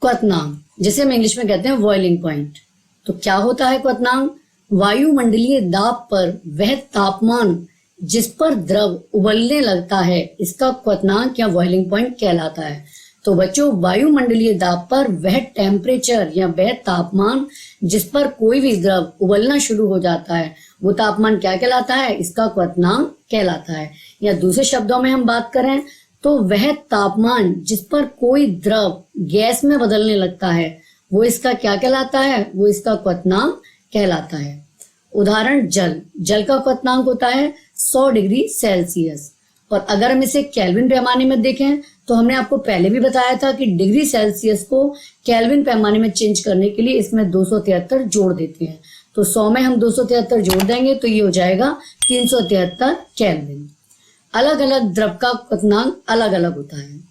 क्वथनांक, जिसे हम इंग्लिश में कहते हैं बॉइलिंग पॉइंट। तो क्या होता है क्वथनांक? वायुमंडलीय दाब पर वह तापमान जिस पर द्रव उबलने लगता है, इसका क्वथनांक या बॉइलिंग पॉइंट कहलाता है। तो बच्चों, वायुमंडलीय दाब पर वह टेम्परेचर या वह तापमान जिस पर कोई भी द्रव उबलना शुरू हो जाता है, वो तापमान क्या कहलाता है? इसका क्वथनांक कहलाता है। या दूसरे शब्दों में हम बात करें तो वह तापमान जिस पर कोई द्रव गैस में बदलने लगता है, वो इसका क्या कहलाता है? वो इसका क्वथनांक कहलाता है। उदाहरण जल का क्वथनांक होता है 100 डिग्री सेल्सियस। और अगर हम इसे केल्विन पैमाने में देखें तो हमने आपको पहले भी बताया था कि डिग्री सेल्सियस को केल्विन पैमाने में चेंज करने के लिए इसमें 273 जोड़ देते हैं। तो 100 में हम 273 जोड़ देंगे तो ये हो जाएगा 373 केल्विन। अलग अलग द्रव का क्वथनांक अलग अलग होता है।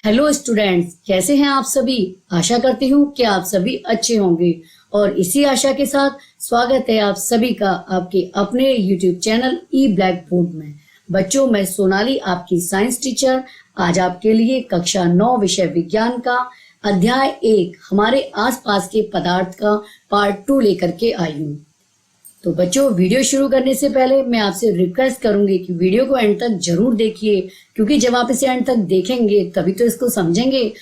हेलो स्टूडेंट्स, कैसे हैं आप सभी? आशा करती हूँ कि आप सभी अच्छे होंगे और इसी आशा के साथ स्वागत है आप सभी का आपके अपने YouTube चैनल ई ब्लैक बोर्ड में। बच्चों, मैं सोनाली आपकी साइंस टीचर आज आपके लिए कक्षा 9 विषय विज्ञान का अध्याय 1 हमारे आसपास के पदार्थ का पार्ट 2 लेकर के आई हूँ। तो बच्चों, वीडियो शुरू करने से पहले मैं आपसे रिक्वेस्ट करूंगी कि वीडियो को एंड तक जरूर देखिए, क्योंकि जब आप इसे एंड तक देखेंगे तभी तो इसको समझेंगे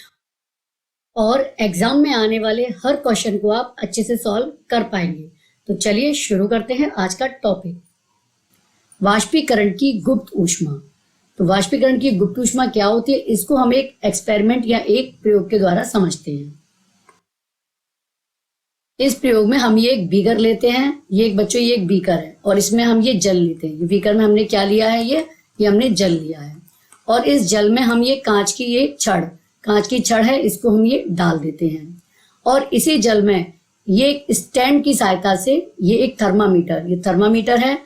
और एग्जाम में आने वाले हर क्वेश्चन को आप अच्छे से सॉल्व कर पाएंगे। तो चलिए शुरू करते हैं आज का टॉपिक, वाष्पीकरण की गुप्त ऊष्मा। तो वाष्पीकरण की गुप्त ऊष्मा क्या होती है, इसको हम एक एक्सपेरिमेंट या एक प्रयोग के द्वारा समझते हैं। इस प्रयोग में हम ये एक बीकर लेते हैं, ये एक बीकर है और इसमें हम ये जल लेते हैं। ये बीकर में हमने क्या लिया है? ये हमने जल लिया है और इस जल में हम ये कांच की छड़ है, इसको हम ये डाल देते हैं और इसी जल में ये एक स्टैंड की सहायता से, ये एक थर्मामीटर है,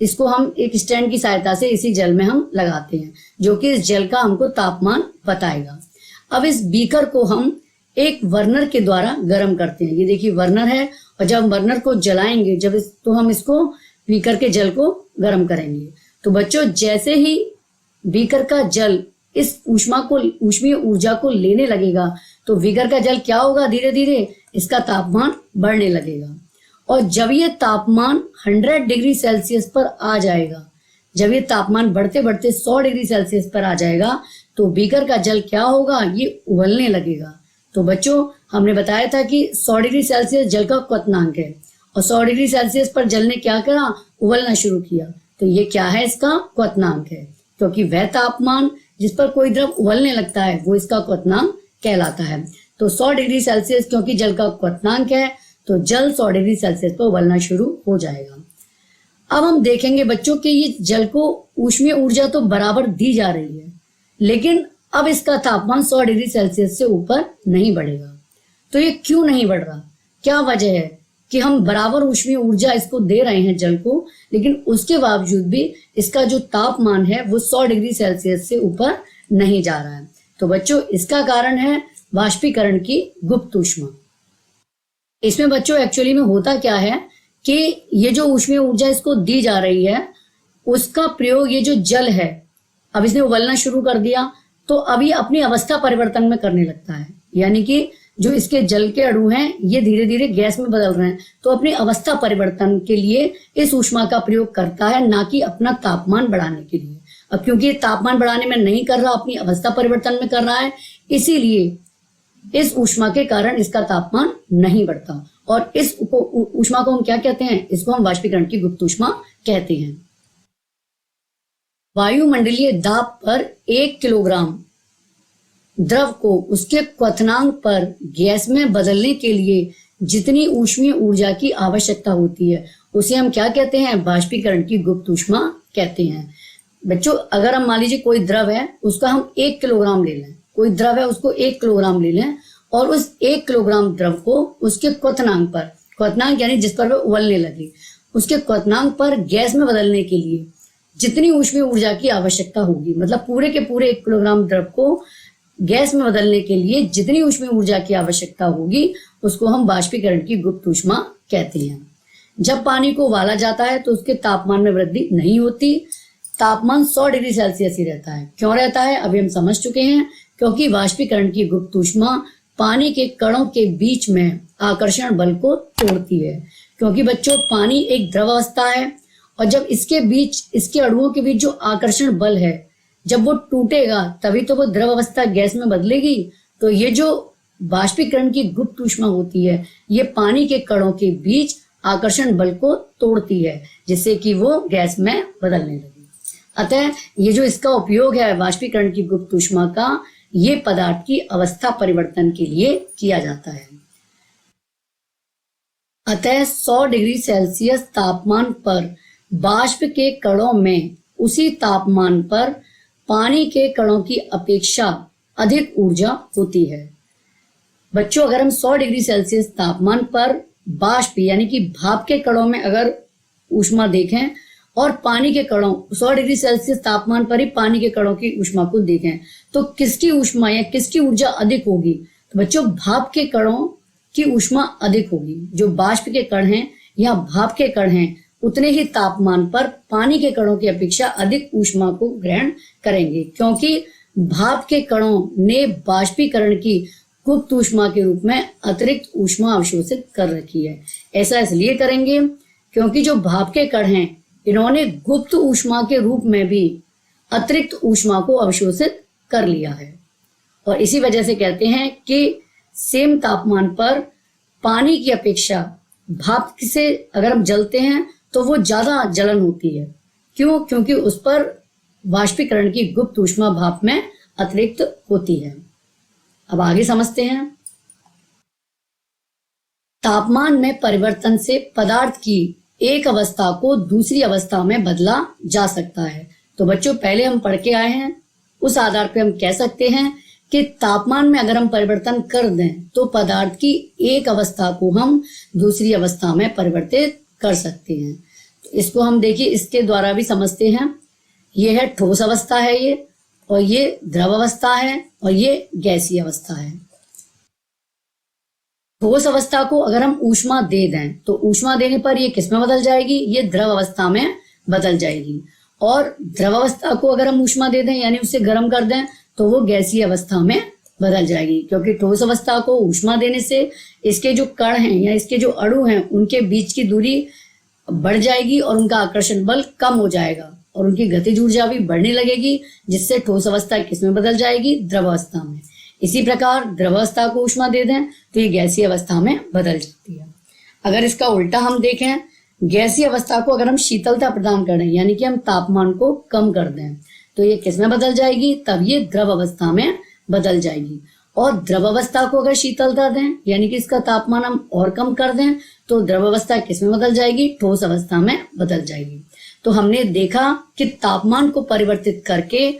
इसको हम एक स्टैंड की सहायता से इसी जल में हम लगाते हैं, जो कि इस जल का हमको तापमान बताएगा। अब इस बीकर को हम एक बर्नर के द्वारा गर्म करते हैं। ये देखिए बर्नर है और जब बर्नर को जलाएंगे तो हम इसको बीकर के जल को गर्म करेंगे। तो बच्चों, जैसे ही बीकर का जल इस ऊष्मीय ऊर्जा को लेने लगेगा तो बीकर का जल क्या होगा? धीरे धीरे इसका तापमान बढ़ने लगेगा और जब ये तापमान 100 डिग्री सेल्सियस पर आ जाएगा, जब ये तापमान बढ़ते बढ़ते 100 डिग्री सेल्सियस पर आ जाएगा तो बीकर का जल क्या होगा? ये उबलने लगेगा। तो बच्चों, हमने बताया था कि 100 डिग्री सेल्सियस जल का क्वथनांक है और 100 डिग्री सेल्सियस पर जल ने क्या करा? उबलना शुरू किया। तो ये क्या है? इसका क्वथनांक है, क्योंकि वह तापमान जिस पर कोई द्रव उबलने लगता है वो इसका क्वथनांक कहलाता है। तो 100 डिग्री सेल्सियस क्योंकि जल का क्वथनांक है तो जल 100 डिग्री सेल्सियस पर उबलना शुरू हो जाएगा। अब हम देखेंगे बच्चों कि ये जल को ऊष्मीय ऊर्जा तो बराबर दी जा रही है, लेकिन अब इसका तापमान 100 डिग्री सेल्सियस से ऊपर नहीं बढ़ेगा। तो ये क्यों नहीं बढ़ रहा? क्या वजह है कि हम बराबर ऊष्मीय ऊर्जा इसको दे रहे हैं जल को, लेकिन उसके बावजूद भी इसका जो तापमान है वो 100 डिग्री सेल्सियस से ऊपर नहीं जा रहा है। तो बच्चों, इसका कारण है वाष्पीकरण की गुप्त ऊष्मा। इसमें बच्चों एक्चुअली में होता क्या है कि ये जो ऊष्मीय ऊर्जा इसको दी जा रही है, उसका प्रयोग ये जो जल है, अब इसने उबलना शुरू कर दिया तो अब ये अपनी अवस्था परिवर्तन में करने लगता है, यानी कि जो इसके जल के अणु हैं ये धीरे धीरे गैस में बदल रहे हैं, तो अपनी अवस्था परिवर्तन के लिए इस ऊष्मा का प्रयोग करता है, ना कि अपना तापमान बढ़ाने के लिए। अब क्योंकि ये तापमान बढ़ाने में नहीं कर रहा, अपनी अवस्था परिवर्तन में कर रहा है, इसीलिए इस ऊष्मा के कारण इसका तापमान नहीं बढ़ता और इस ऊष्मा को हम क्या कहते हैं? इसको हम वाष्पीकरण की गुप्त ऊष्मा कहते हैं। वायुमंडलीय दाब पर 1 किलोग्राम द्रव को उसके क्वथनांक पर गैस में बदलने के लिए जितनी ऊष्मीय ऊर्जा की आवश्यकता होती है उसे हम क्या कहते हैं? वाष्पीकरण की गुप्त ऊष्मा कहते हैं। बच्चों, अगर हम मान लीजिए कोई द्रव है उसका हम 1 किलोग्राम ले लें, कोई द्रव है उसको 1 किलोग्राम ले लें और उस 1 किलोग्राम द्रव को उसके क्वथनांक पर, क्वथनांक यानी जिस पर वह उबलने लगे, उसके क्वथनांक पर गैस में बदलने के लिए जितनी ऊष्मीय ऊर्जा की आवश्यकता होगी, मतलब पूरे के पूरे 1 किलोग्राम द्रव को गैस में बदलने के लिए जितनी ऊष्मीय ऊर्जा की आवश्यकता होगी उसको हम वाष्पीकरण की गुप्त ऊष्मा कहते हैं। जब पानी को उबाला जाता है तो उसके तापमान में वृद्धि नहीं होती, तापमान 100 डिग्री सेल्सियस ही रहता है। क्यों रहता है? अभी हम समझ चुके हैं, क्योंकि वाष्पीकरण की गुप्त ऊष्मा पानी के कणों के बीच में आकर्षण बल को तोड़ती है। क्योंकि बच्चों पानी एक द्रव अवस्था है और जब इसके बीच, इसके अणुओं के बीच जो आकर्षण बल है, जब वो टूटेगा तभी तो वो द्रव अवस्था गैस में बदलेगी। तो ये जो बाष्पीकरण की गुप्त ऊष्मा होती है, ये पानी के कणों के बीच आकर्षण बल को तोड़ती है, जिससे कि वो गैस में बदलने लगी। अतः ये जो इसका उपयोग है बाष्पीकरण की गुप्त ऊष्मा का, ये पदार्थ की अवस्था परिवर्तन के लिए किया जाता है। अतः 100 डिग्री सेल्सियस तापमान पर बाष्प के कणों में उसी तापमान पर पानी के कणों की अपेक्षा अधिक ऊर्जा होती है। बच्चों, अगर हम 100 डिग्री सेल्सियस तापमान पर बाष्प यानी कि भाप के कणों में अगर ऊष्मा देखें और पानी के कणों 100 डिग्री सेल्सियस तापमान पर ही पानी के कणों की ऊष्मा को देखें, तो किसकी ऊष्मा या किसकी ऊर्जा अधिक होगी? तो बच्चों, भाप के कणों की ऊष्मा अधिक होगी। जो बाष्प के कण हैं या भाप के कण हैं, उतने ही तापमान पर पानी के कणों की अपेक्षा अधिक ऊष्मा को ग्रहण करेंगे, क्योंकि भाप के कणों ने बाष्पीकरण की गुप्त ऊष्मा के रूप में अतिरिक्त ऊष्मा अवशोषित कर रखी है। ऐसा इसलिए करेंगे क्योंकि जो भाप के कण हैं, इन्होंने गुप्त ऊष्मा के रूप में भी अतिरिक्त ऊष्मा को अवशोषित कर लिया है। और इसी वजह से कहते हैं कि सेम तापमान पर पानी की अपेक्षा भाप से अगर हम जलते हैं तो वो ज्यादा जलन होती है। क्यों? क्योंकि उस पर बाष्पीकरण की गुप्त ऊष्मा भाप में अतिरिक्त होती है। अब आगे समझते हैं। तापमान में परिवर्तन से पदार्थ की एक अवस्था को दूसरी अवस्था में बदला जा सकता है। तो बच्चों, पहले हम पढ़ के आए हैं, उस आधार पे हम कह सकते हैं कि तापमान में अगर हम परिवर्तन कर दें तो पदार्थ की एक अवस्था को हम दूसरी अवस्था में परिवर्तित कर सकते हैं। तो इसको हम देखिए इसके द्वारा भी समझते हैं। ये है ठोस अवस्था है ये, और ये द्रव अवस्था है, और ये गैसीय अवस्था है। ठोस अवस्था को अगर हम ऊष्मा दे दें तो ऊष्मा देने पर ये किस में बदल जाएगी? ये द्रव अवस्था में बदल जाएगी। और द्रव अवस्था को अगर हम ऊष्मा दे दें यानी उसे गर्म कर दें तो वो गैसीय अवस्था में बदल जाएगी। क्योंकि ठोस अवस्था को ऊष्मा देने से इसके जो कण हैं या इसके जो अणु हैं, उनके बीच की दूरी बढ़ जाएगी और उनका आकर्षण बल कम हो जाएगा और उनकी गतिज ऊर्जा भी बढ़ने लगेगी, जिससे ठोस अवस्था किसमें बदल जाएगी? द्रव अवस्था में। इसी प्रकार द्रव अवस्था को ऊष्मा दे दें तो ये गैसीय अवस्था में बदल जाती है। अगर इसका उल्टा हम देखें, गैसीय अवस्था को अगर हम शीतलता प्रदान करें यानी कि हम तापमान को कम कर दें तो ये किसमें बदल जाएगी? तब ये द्रव अवस्था में बदल जाएगी। और द्रव अवस्था को अगर शीतलता दें यानी कि इसका तापमान हम और कम कर दें तो द्रव अवस्था किसमें बदल जाएगी? ठोस अवस्था में बदल जाएगी। तो हमने देखा कि तापमान को परिवर्तित करके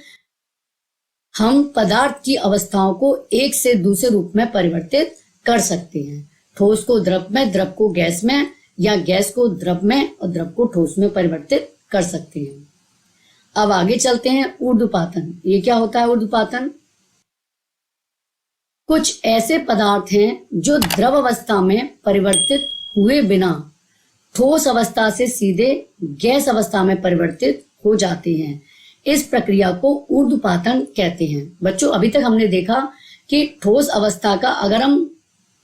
हम पदार्थ की अवस्थाओं को एक से दूसरे रूप में परिवर्तित कर सकते हैं। ठोस को द्रव में, द्रव को गैस में, या गैस को द्रव में और द्रव को ठोस में परिवर्तित कर सकते हैं। अब आगे चलते हैं। ऊर्ध्वपातन। ये क्या होता है ऊर्ध्वपातन? कुछ ऐसे पदार्थ हैं जो द्रव अवस्था में परिवर्तित हुए बिना ठोस अवस्था से सीधे गैस अवस्था में परिवर्तित हो जाते हैं। इस प्रक्रिया को ऊर्ध्वपातन कहते हैं। बच्चों, अभी तक हमने देखा कि ठोस अवस्था का अगर हम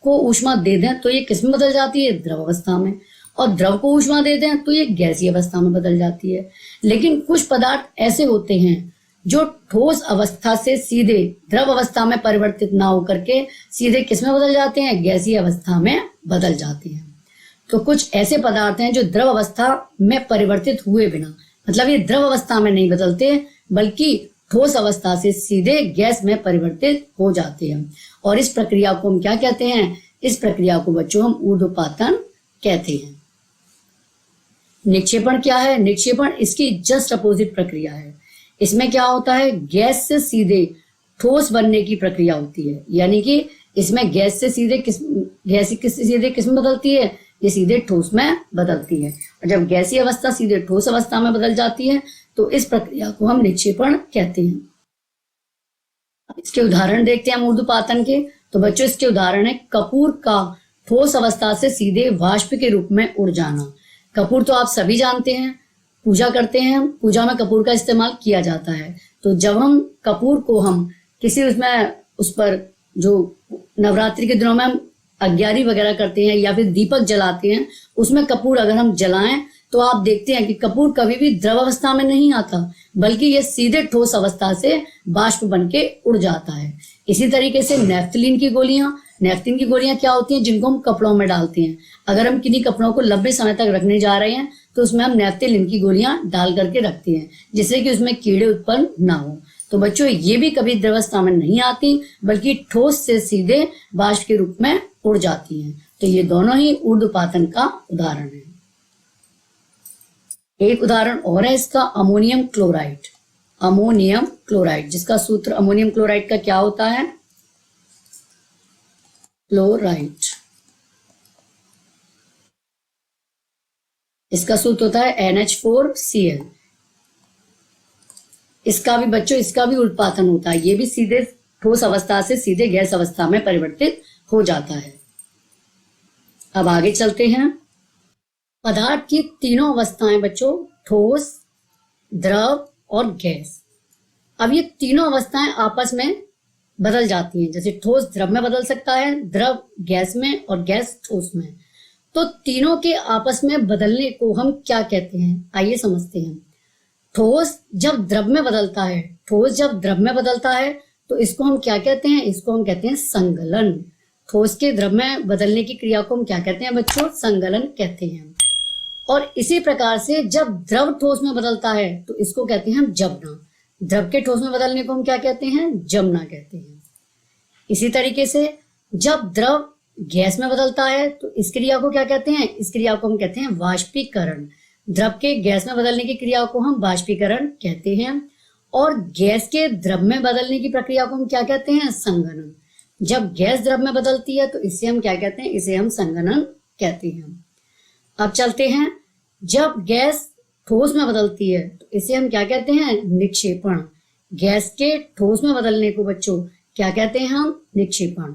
को ऊष्मा दे दें तो ये किस में बदल जाती है? द्रव अवस्था में। और द्रव को ऊष्मा दे दें तो ये गैसीय अवस्था में बदल जाती है। लेकिन कुछ पदार्थ ऐसे होते हैं जो ठोस अवस्था से सीधे द्रव अवस्था में परिवर्तित ना होकर के सीधे किस में बदल जाते हैं? गैसीय अवस्था में बदल जाते हैं। तो कुछ ऐसे पदार्थ हैं जो द्रव अवस्था में परिवर्तित हुए बिना, मतलब ये द्रव अवस्था में नहीं बदलते बल्कि ठोस अवस्था से सीधे गैस में परिवर्तित हो जाते हैं। और इस प्रक्रिया को हम क्या कहते हैं? इस प्रक्रिया को बच्चों हम ऊर्ध्वपातन कहते हैं। निक्षेपण क्या है? निक्षेपण इसकी जस्ट अपोजिट प्रक्रिया है। इसमें क्या होता है? गैस से सीधे ठोस बनने की प्रक्रिया होती है। यानी कि इसमें गैस से सीधे सीधे किस में बदलती है? ये सीधे ठोस में बदलती है। और जब गैसीय अवस्था सीधे ठोस अवस्था में बदल जाती है तो इस प्रक्रिया को हम निक्षेपण कहते हैं। इसके उदाहरण देखते हैं हम ऊर्ध्वपातन के। तो बच्चों, इसके उदाहरण है कपूर का ठोस अवस्था से सीधे वाष्प के रूप में उड़ जाना। कपूर तो आप सभी जानते हैं, पूजा करते हैं, पूजा में कपूर का इस्तेमाल किया जाता है। तो जब हम कपूर को हम किसी उस पर जो नवरात्रि के दिनों में हम अग्यारी वगैरह करते हैं या फिर दीपक जलाते हैं, उसमें कपूर अगर हम जलाएं तो आप देखते हैं कि कपूर कभी भी द्रव अवस्था में नहीं आता, बल्कि ये सीधे ठोस अवस्था से बाष्प बन के उड़ जाता है। इसी तरीके से नेफ्थलीन की गोलियां क्या होती हैं, जिनको हम कपड़ों में डालते हैं। अगर हम किन्हीं कपड़ों को लंबे समय तक रखने जा रहे हैं तो उसमें हम नेफ्थलीन की गोलियां डाल करके रखते हैं, जिससे कि उसमें कीड़े उत्पन्न ना हो। तो बच्चों ये भी कभी द्रवस्था में नहीं आती, बल्कि ठोस से सीधे बाष्प के रूप में उड़ जाती हैं। तो ये दोनों ही ऊर्ध्वपातन का उदाहरण है। एक उदाहरण और है इसका, अमोनियम क्लोराइड, जिसका सूत्र अमोनियम क्लोराइड का क्या होता है, क्लोराइड, इसका सूत्र होता है NH4Cl। इसका भी बच्चों, इसका भी उत्पादन होता है, ये भी सीधे ठोस अवस्था से सीधे गैस अवस्था में परिवर्तित हो जाता है। अब आगे चलते हैं। पदार्थ की तीनों अवस्थाएं बच्चों, ठोस, द्रव और गैस। अब ये तीनों अवस्थाएं आपस में बदल जाती हैं, जैसे ठोस द्रव में बदल सकता है, द्रव गैस में और गैस ठोस में। तो तीनों के आपस में बदलने को हम क्या कहते हैं, आइए समझते हैं। ठोस जब द्रव में बदलता है तो इसको हम क्या कहते हैं, इसको हम कहते हैं संगलन। ठोस के द्रव में बदलने की क्रिया को हम क्या कहते हैं बच्चों, संगलन कहते हैं। और इसी प्रकार से जब द्रव ठोस में बदलता है तो इसको कहते हैं हम जमना। द्रव के ठोस में बदलने को हम क्या कहते हैं, जमना कहते हैं। इसी तरीके से जब द्रव गैस में बदलता है तो इस क्रिया को क्या कहते हैं, इस क्रिया को हम कहते हैं वाष्पीकरण। द्रव के गैस में बदलने की क्रिया को हम वाष्पीकरण कहते हैं। और गैस के द्रव में बदलने की प्रक्रिया को हम क्या कहते हैं, संघनन। जब गैस द्रव में बदलती है तो इसे हम क्या कहते हैं, इसे हम संघनन कहते हैं। अब चलते हैं, जब गैस ठोस में बदलती है तो इसे हम क्या कहते हैं, निक्षेपण। गैस के ठोस में बदलने को बच्चों क्या कहते हैं, हम निक्षेपण।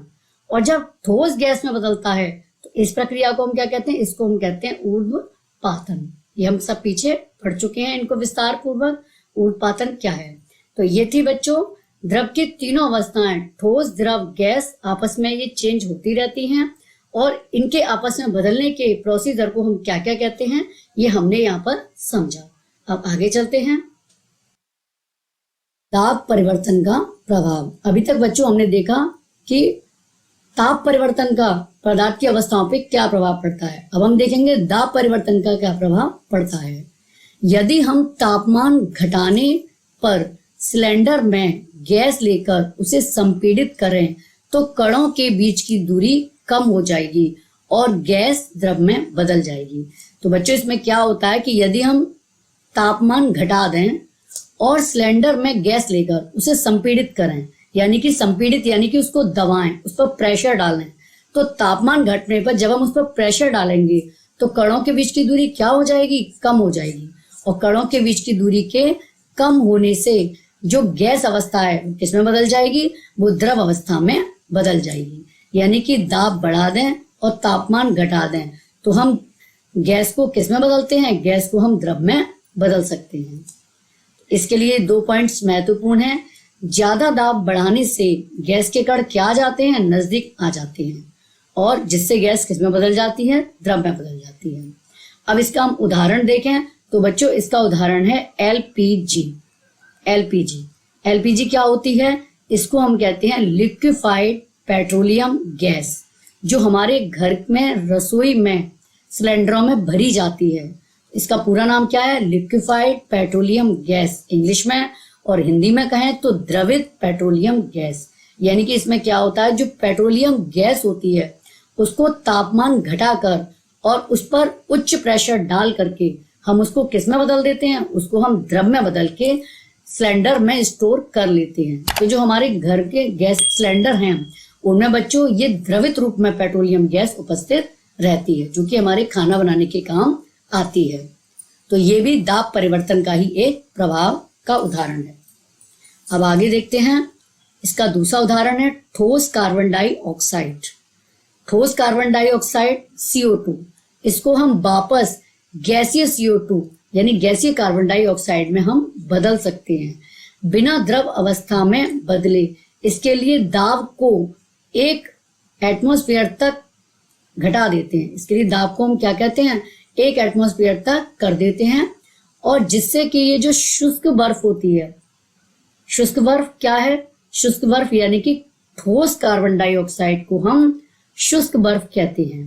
और जब ठोस गैस में बदलता है तो इस प्रक्रिया को हम क्या कहते हैं, इसको हम कहते हैं ऊर्ध्वपातन। ये हम सब पीछे पढ़ चुके हैं इनको विस्तार पूर्वक, ऊर्ध्वपातन क्या है। तो ये थी बच्चों द्रव की तीनों अवस्थाएं, ठोस, द्रव, गैस, आपस में ये चेंज होती रहती हैं और इनके आपस में बदलने के प्रोसीजर को हम क्या क्या कहते हैं, ये हमने यहाँ पर समझा। अब आगे चलते हैं। ताप परिवर्तन का प्रभाव। अभी तक बच्चों हमने देखा कि ताप परिवर्तन का पदार्थ की अवस्थाओं पे क्या प्रभाव पड़ता है। अब हम देखेंगे दाब परिवर्तन का क्या प्रभाव पड़ता है। यदि हम तापमान घटाने पर सिलेंडर में गैस लेकर उसे संपीड़ित करें तो कणों के बीच की दूरी कम हो जाएगी और गैस द्रव में बदल जाएगी। तो बच्चों इसमें क्या होता है कि यदि हम तापमान घटा दें और सिलेंडर में गैस लेकर उसे संपीड़ित करें, यानी कि उसको दबाएं, उस पर प्रेशर डालें, तो तापमान घटने पर जब हम उस पर प्रेशर डालेंगे तो कणों के बीच की दूरी क्या हो जाएगी, कम हो जाएगी। और कणों के बीच की दूरी के कम होने से जो गैस अवस्था है किसमें बदल जाएगी, वो द्रव अवस्था में बदल जाएगी। यानी कि दाब बढ़ा दें और तापमान घटा दें तो हम गैस को किसमें बदलते हैं, गैस को हम द्रव में बदल सकते हैं। इसके लिए 2 पॉइंट्स महत्वपूर्ण हैं। ज्यादा दाब बढ़ाने से गैस के कण क्या आ जाते हैं, नजदीक आ जाते हैं और जिससे गैस किसमें बदल जाती है, द्रव में बदल जाती है। अब इसका हम उदाहरण देखें तो बच्चों इसका उदाहरण है एलपीजी। एलपीजी क्या होती है, इसको हम कहते हैं लिक्विफाइड पेट्रोलियम गैस, जो हमारे घर में रसोई में सिलेंडरों में भरी जाती है। इसका पूरा नाम क्या है, लिक्विफाइड पेट्रोलियम गैस इंग्लिश में, और हिंदी में कहें तो द्रवित पेट्रोलियम गैस। यानी कि इसमें क्या होता है, जो पेट्रोलियम गैस होती है उसको तापमान घटाकर और उस पर उच्च प्रेशर डाल करके हम उसको किस में बदल देते हैं, उसको हम द्रव में बदल के सिलेंडर में स्टोर कर लेते हैं। तो जो हमारे घर के गैस सिलेंडर हैं उनमें बच्चों ये द्रवित रूप में पेट्रोलियम गैस उपस्थित रहती है, जो कि हमारे खाना बनाने के काम आती है। तो ये भी दाब परिवर्तन का ही एक प्रभाव का उदाहरण है। अब आगे देखते हैं, इसका दूसरा उदाहरण है ठोस कार्बन डाइऑक्साइड। ठोस कार्बन डाइऑक्साइड CO2, इसको हम वापस गैसीय CO2 यानी गैसीय कार्बन डाइऑक्साइड में हम बदल सकते हैं बिना द्रव अवस्था में बदले। इसके लिए दाब को 1 एटमॉस्फेयर तक घटा देते हैं। इसके लिए दाब को हम क्या कहते हैं, 1 एटमॉस्फेयर तक कर देते हैं। और जिससे कि ये जो शुष्क बर्फ होती है, शुष्क बर्फ क्या है, शुष्क बर्फ यानी कि ठोस कार्बन डाइऑक्साइड को हम शुष्क बर्फ कहते हैं।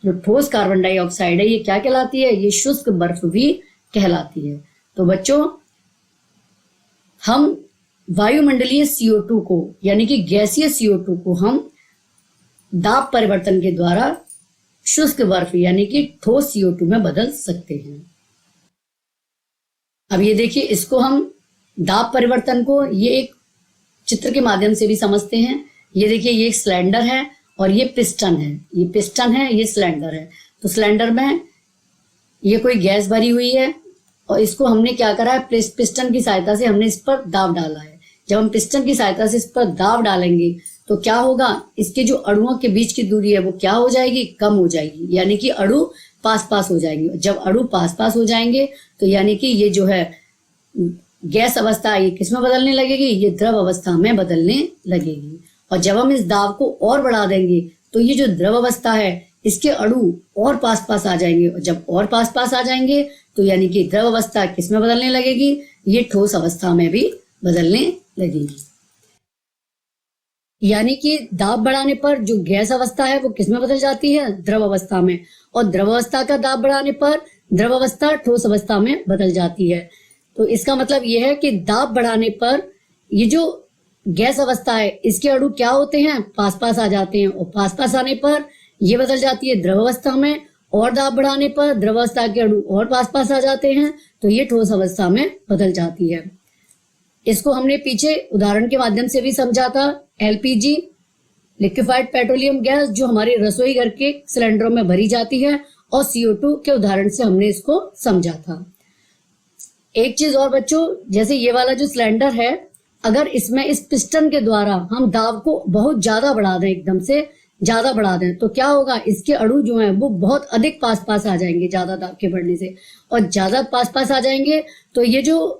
जो ठोस कार्बन डाइऑक्साइड है ये क्या कहलाती है, ये शुष्क बर्फ भी कहलाती है। तो बच्चों, हम वायुमंडलीय CO2 को यानी कि गैसीय CO2 को हम दाब परिवर्तन के द्वारा शुष्क बर्फ यानी कि ठोस CO2 में बदल सकते हैं। अब ये देखिए, इसको हम दाब परिवर्तन को ये एक चित्र के माध्यम से भी समझते हैं। ये देखिए, ये एक सिलेंडर है और ये पिस्टन है, ये पिस्टन है, ये सिलेंडर है। तो सिलेंडर में ये कोई गैस भरी हुई है और इसको हमने क्या करा है, पिस्टन की सहायता से हमने इस पर दाब डाला है। जब हम पिस्टन की सहायता से इस पर दाब डालेंगे तो क्या होगा, इसके जो अणुओं के बीच की दूरी है वो क्या हो जाएगी, कम हो जाएगी, यानी कि अणु पास पास हो जाएंगे। जब अणु पास पास हो जाएंगे तो यानी कि ये जो है गैस अवस्था, ये किस में बदलने लगेगी, ये द्रव अवस्था में बदलने लगेगी। और जब हम इस दाब को और बढ़ा देंगे तो ये जो द्रव अवस्था है इसके अणु और पास पास आ जाएंगे। और जब और पास पास आ जाएंगे तो यानी कि द्रव अवस्था किस में बदलने लगेगी, ये ठोस अवस्था में भी बदलने लगेगी। यानी कि दाब बढ़ाने पर जो गैस अवस्था है वो किस में बदल जाती है, द्रव अवस्था में। और द्रव अवस्था का दाब बढ़ाने पर द्रव अवस्था ठोस अवस्था में बदल जाती है। तो इसका मतलब यह है कि दाब बढ़ाने पर ये जो गैस अवस्था है इसके अणु क्या होते हैं, पास पास आ जाते हैं। और पास पास आने पर ये बदल जाती है द्रव अवस्था में, और दाब बढ़ाने पर द्रव अवस्था के अणु और पास पास आ जाते हैं, तो ये ठोस अवस्था में बदल जाती है। इसको हमने पीछे उदाहरण के माध्यम से भी समझा था। LPG, लिक्विफाइड पेट्रोलियम गैस, जो हमारे रसोई घर के सिलेंडरों में भरी जाती है, और CO2 के उदाहरण से हमने इसको समझा था। एक चीज और बच्चों, जैसे ये वाला जो सिलेंडर है, अगर इसमें इस पिस्टन के द्वारा हम दाब को बहुत ज्यादा बढ़ा दें, एकदम से ज्यादा बढ़ा दें, तो क्या होगा, इसके अणु जो हैं वो बहुत अधिक पास पास आ जाएंगे ज्यादा दाब के बढ़ने से। और ज्यादा पास पास आ जाएंगे तो ये जो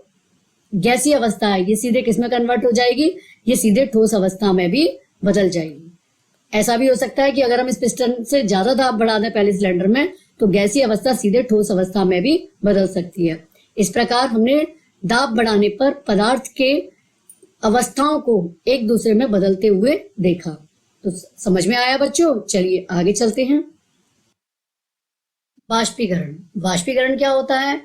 गैसीय अवस्था है ये सीधे किस में कन्वर्ट हो जाएगी, ये सीधे ठोस अवस्था में भी बदल जाएगी। ऐसा भी हो सकता है कि अगर हम इस पिस्टन से ज्यादा दाब बढ़ा दें पहले सिलेंडर में, तो गैसीय अवस्था सीधे ठोस अवस्था में भी बदल सकती है। इस प्रकार हमने दाब बढ़ाने पर पदार्थ के अवस्थाओं को एक दूसरे में बदलते हुए देखा। तो समझ में आया बच्चों? चलिए आगे चलते हैं। वाष्पीकरण। वाष्पीकरण क्या होता है?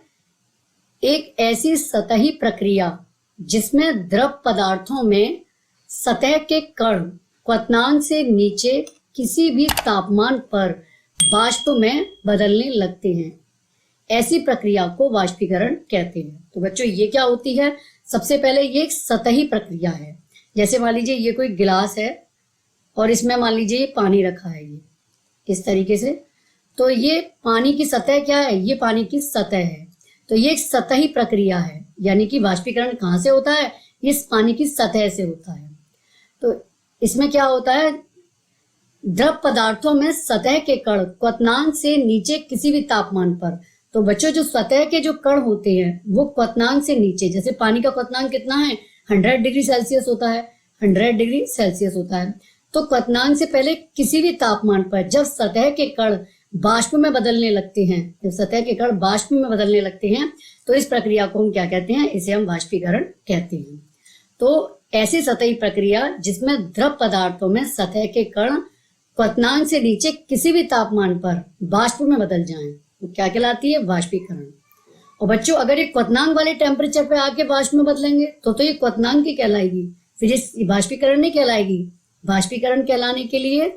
एक ऐसी सतही प्रक्रिया जिसमें द्रव पदार्थों में सतह के कण क्वथनांक से नीचे किसी भी तापमान पर वाष्प में बदलने लगते हैं। ऐसी प्रक्रिया को वाष्पीकरण कहते हैं। तो बच्चों, ये क्या होती है? सबसे पहले ये एक सतही प्रक्रिया है। जैसे मान लीजिए ये कोई गिलास है और इसमें मान लीजिए ये पानी रखा है, ये इस तरीके से। तो ये पानी की सतह क्या है? ये पानी की सतह है। तो ये एक सतही प्रक्रिया है, यानी कि वाष्पीकरण कहाँ से होता है? ये पानी की सतह से होता है। तो इसमें क्या होता है? द्रव पदार्थों में सतह के कण क्वथनांक से नीचे किसी भी तापमान पर। तो बच्चों, जो सतह के जो कण होते हैं वो क्वथनांक से नीचे, जैसे पानी का क्वथनांक कितना है? 100 डिग्री सेल्सियस होता है, 100 डिग्री सेल्सियस होता है। तो क्वथनांक से पहले किसी भी तापमान पर जब सतह के कण वाष्प में बदलने लगते हैं, जब सतह के कण वाष्प में बदलने लगते हैं, तो इस प्रक्रिया को हम क्या कहते हैं? इसे हम वाष्पीकरण कहते हैं। तो ऐसी सतही प्रक्रिया जिसमें द्रव पदार्थों में सतह के कण क्वथनांक से नीचे किसी भी तापमान पर वाष्प में बदल जाएं, तो क्या कहलाती है? वाष्पीकरण। और बच्चों, अगर ये क्वथनांक वाले टेम्परेचर पे आके वाष्प में बदलेंगे तो ये क्वथनांक की कहलाएगी, फिर ये वाष्पीकरण नहीं कहलाएगी। वाष्पीकरण कहलाने के लिए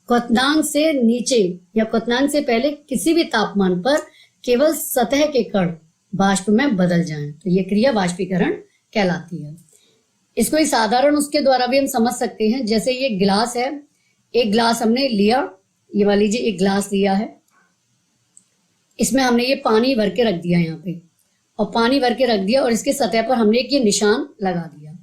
क्वथनांक से नीचे या क्वथनांक से पहले किसी भी तापमान पर केवल सतह के कण वाष्प में बदल जाएं, तो ये क्रिया वाष्पीकरण कहलाती है। इसको एक साधारण उसके द्वारा भी हम समझ सकते हैं। जैसे ये गिलास है, एक गिलास हमने लिया, ये मान लीजिए एक गिलास लिया है, इसमें हमने ये पानी भर के रख दिया यहाँ पे, और पानी भर के रख दिया और इसके सतह पर हमने एक ये निशान लगा दिया।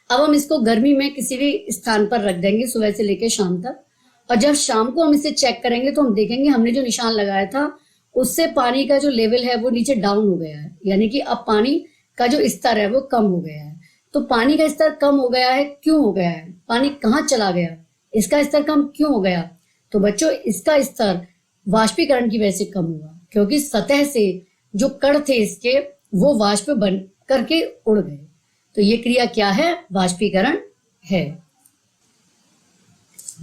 अब हम इसको गर्मी में किसी भी स्थान पर रख देंगे सुबह से लेकर शाम तक, और जब शाम को हम इसे चेक करेंगे तो हम देखेंगे हमने जो निशान लगाया था उससे पानी का जो लेवल है वो नीचे डाउन हो गया है, यानी कि अब पानी का जो स्तर है वो कम हो गया है। तो पानी का स्तर कम हो गया है, क्यों हो गया है? पानी कहाँ चला गया? इसका स्तर कम क्यों हो गया? तो बच्चों इसका स्तर वाष्पीकरण की वजह से कम हुआ, क्योंकि सतह से जो कण थे इसके वो वाष्प बन करके उड़ गए। तो ये क्रिया क्या है? वाष्पीकरण है।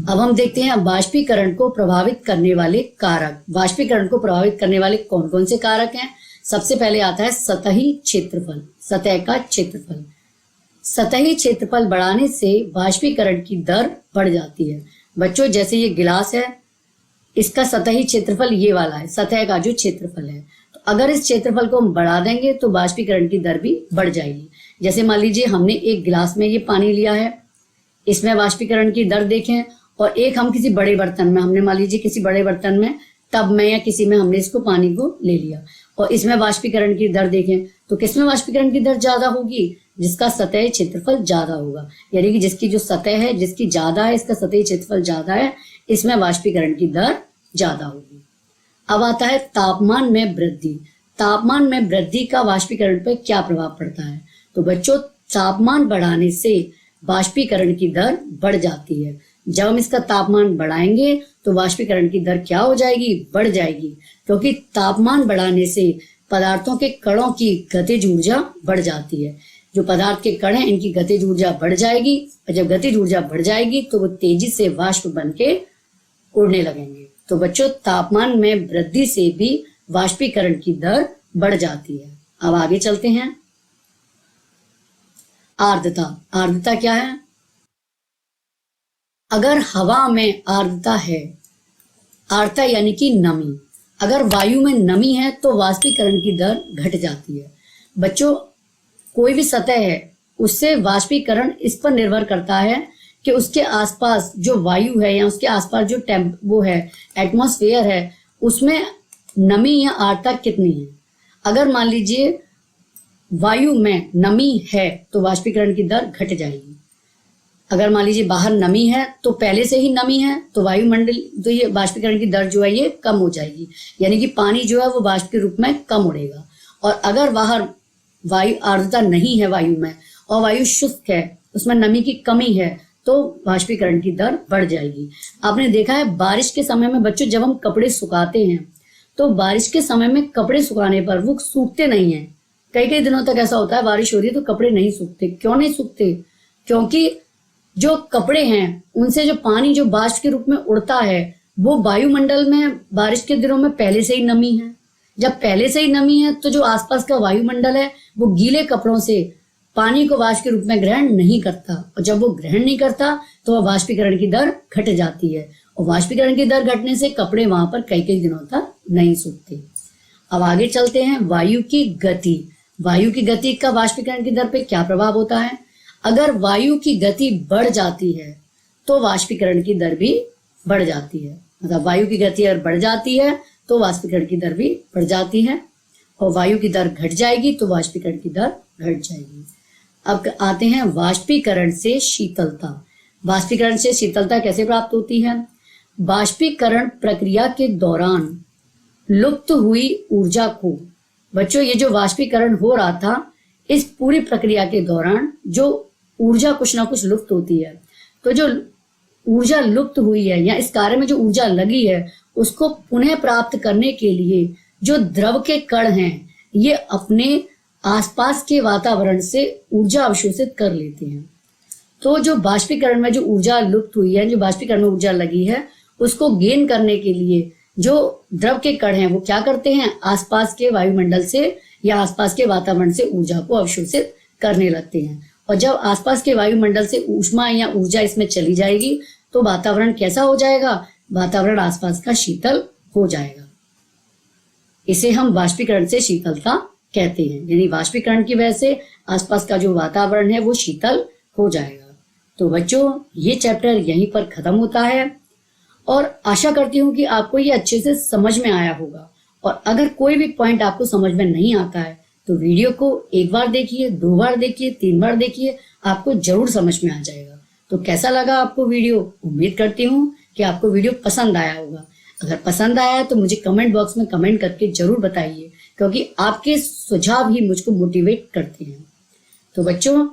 अब हम देखते हैं वाष्पीकरण को प्रभावित करने वाले कारक। वाष्पीकरण को प्रभावित करने वाले कौन कौन से कारक हैं? सबसे पहले आता है सतही क्षेत्रफल, सतह का क्षेत्रफल। सतही क्षेत्रफल बढ़ाने से वाष्पीकरण की दर बढ़ जाती है। बच्चों जैसे ये गिलास है, इसका सतही क्षेत्रफल ये वाला है, सतह का जो क्षेत्रफल है। तो अगर इस क्षेत्रफल को हम बढ़ा देंगे तो वाष्पीकरण की दर भी बढ़ जाएगी। जैसे मान लीजिए हमने एक गिलास में ये पानी लिया है, इसमें वाष्पीकरण की दर देखें, और एक हम किसी बड़े बर्तन में, हमने मान लीजिए किसी बड़े बर्तन में, टब में या किसी में हमने इसको पानी को ले लिया, और इसमें वाष्पीकरण की दर देखें तो किसमें वाष्पीकरण की दर ज्यादा होगी? जिसका सतही क्षेत्रफल ज्यादा होगा, यानी कि जिसकी जो सतह है, जिसकी ज्यादा है, इसका सतही क्षेत्रफल ज्यादा है, इसमें वाष्पीकरण की दर ज्यादा होगी। अब आता है तापमान में वृद्धि। तापमान में वृद्धि का वाष्पीकरण पर क्या प्रभाव पड़ता है? तो बच्चों तापमान बढ़ाने से वाष्पीकरण की दर बढ़ जाती है। जब हम इसका तापमान बढ़ाएंगे तो वाष्पीकरण की दर क्या हो जाएगी? बढ़ जाएगी, क्योंकि तापमान बढ़ाने से पदार्थों के कणों की गतिज ऊर्जा बढ़ जाती है। जो पदार्थ के कण हैं इनकी गतिज ऊर्जा बढ़ जाएगी, और जब गतिज ऊर्जा बढ़ जाएगी तो वो तेजी से वाष्प बन के उड़ने लगेंगे। तो बच्चों तापमान में वृद्धि से भी वाष्पीकरण की दर बढ़ जाती है। अब आगे चलते हैं। आर्द्रता। आर्द्रता क्या है? अगर हवा में आर्द्रता है, आर्द्रता यानी कि नमी, अगर वायु में नमी है तो वाष्पीकरण की दर घट जाती है। बच्चों कोई भी सतह है उससे वाष्पीकरण इस पर निर्भर करता है कि उसके आसपास जो वायु है या उसके आसपास जो वो है एटमॉस्फेयर है, उसमें नमी या आर्द्रता कितनी है। अगर मान लीजिए वायु में नमी है तो वाष्पीकरण की दर घट जाएगी। अगर मान लीजिए बाहर नमी है तो पहले से ही नमी है तो वायुमंडल, तो ये वाष्पीकरण की दर जो है ये कम हो जाएगी, यानी कि पानी जो है वो वाष्प के रूप में कम उड़ेगा। और अगर बाहर वायु आर्द्रता नहीं है वायु में और वायु शुष्क है, उसमें नमी की कमी है, तो वाष्पीकरण की दर बढ़ जाएगी। आपने देखा है बारिश के समय में बच्चों जब हम कपड़े सुखाते हैं तो बारिश के समय में कपड़े सुखाने पर वो सूखते नहीं है। कई कई दिनों तक ऐसा होता है, बारिश हो रही है तो कपड़े नहीं सूखते। क्यों नहीं सूखते? क्योंकि जो कपड़े हैं उनसे जो पानी जो बाष्प के रूप में उड़ता है वो वायुमंडल में बारिश के दिनों में पहले से ही नमी है। जब पहले से ही नमी है तो जो आसपास का वायुमंडल है वो गीले कपड़ों से पानी को वाष्प के रूप में ग्रहण नहीं करता, और जब वो ग्रहण नहीं करता तो वह वाष्पीकरण की दर घट जाती है, और वाष्पीकरण की दर घटने से कपड़े वहां पर कई कई दिनों तक नहीं सूखते। अब आगे चलते हैं। वायु की गति। वायु की गति का वाष्पीकरण की दर पे क्या प्रभाव होता है? अगर वायु की गति बढ़ जाती है तो वाष्पीकरण की दर भी बढ़ जाती है। मतलब वायु की गति अगर बढ़ जाती है तो वाष्पीकरण की दर भी बढ़ जाती है, और वायु की दर घट जाएगी तो वाष्पीकरण की दर घट जाएगी। अब आते हैं वाष्पीकरण से शीतलता। वाष्पीकरण से शीतलता कैसे प्राप्त होती है? वाष्पीकरण प्रक्रिया के दौरान लुप्त हुई ऊर्जा को, बच्चों ये जो वाष्पीकरण हो रहा था इस पूरी प्रक्रिया के दौरान जो ऊर्जा कुछ ना कुछ लुप्त होती है, तो जो ऊर्जा लुप्त हुई है या इस कार्य में जो ऊर्जा लगी है उसको पुनः प्राप्त करने के लिए जो द्रव के कण हैं ये अपने आसपास के वातावरण से ऊर्जा अवशोषित कर लेते हैं। तो जो वाष्पीकरण में जो ऊर्जा लुप्त हुई है, जो वाष्पीकरण में ऊर्जा लगी है, उसको गेन करने के लिए जो द्रव के कण हैं वो क्या करते हैं? आसपास के वायुमंडल से या आसपास के वातावरण से ऊर्जा को अवशोषित करने लगते हैं। और जब आसपास के वायुमंडल से ऊष्मा या ऊर्जा इसमें चली जाएगी तो वातावरण कैसा हो जाएगा? वातावरण आसपास का शीतल हो जाएगा। इसे हम वाष्पीकरण से शीतलता कहते हैं, यानी वाष्पीकरण की वजह से आसपास का जो वातावरण है वो शीतल हो जाएगा। तो बच्चों ये चैप्टर यहीं पर खत्म होता है, और आशा करती हूँ कि आपको ये अच्छे से समझ में आया होगा। और अगर कोई भी पॉइंट आपको समझ में नहीं आता है तो वीडियो को एक बार देखिए, 2 बार देखिए, 3 बार देखिए, आपको जरूर समझ में आ जाएगा। तो कैसा लगा आपको वीडियो? उम्मीद करती हूँ कि आपको वीडियो पसंद आया होगा। अगर पसंद आया है तो मुझे कमेंट बॉक्स में कमेंट करके जरूर बताइए, क्योंकि आपके सुझाव ही मुझको मोटिवेट करते हैं। तो बच्चों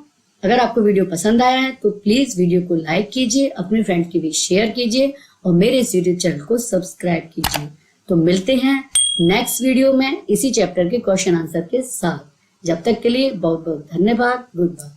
अगर आपको वीडियो पसंद आया है तो प्लीज वीडियो को लाइक कीजिए, अपने फ्रेंड के बीच शेयर कीजिए और मेरे इस यूट्यूब चैनल को सब्सक्राइब कीजिए। तो मिलते हैं नेक्स्ट वीडियो में इसी चैप्टर के क्वेश्चन आंसर के साथ। जब तक के लिए बहुत बहुत धन्यवाद। Good bye.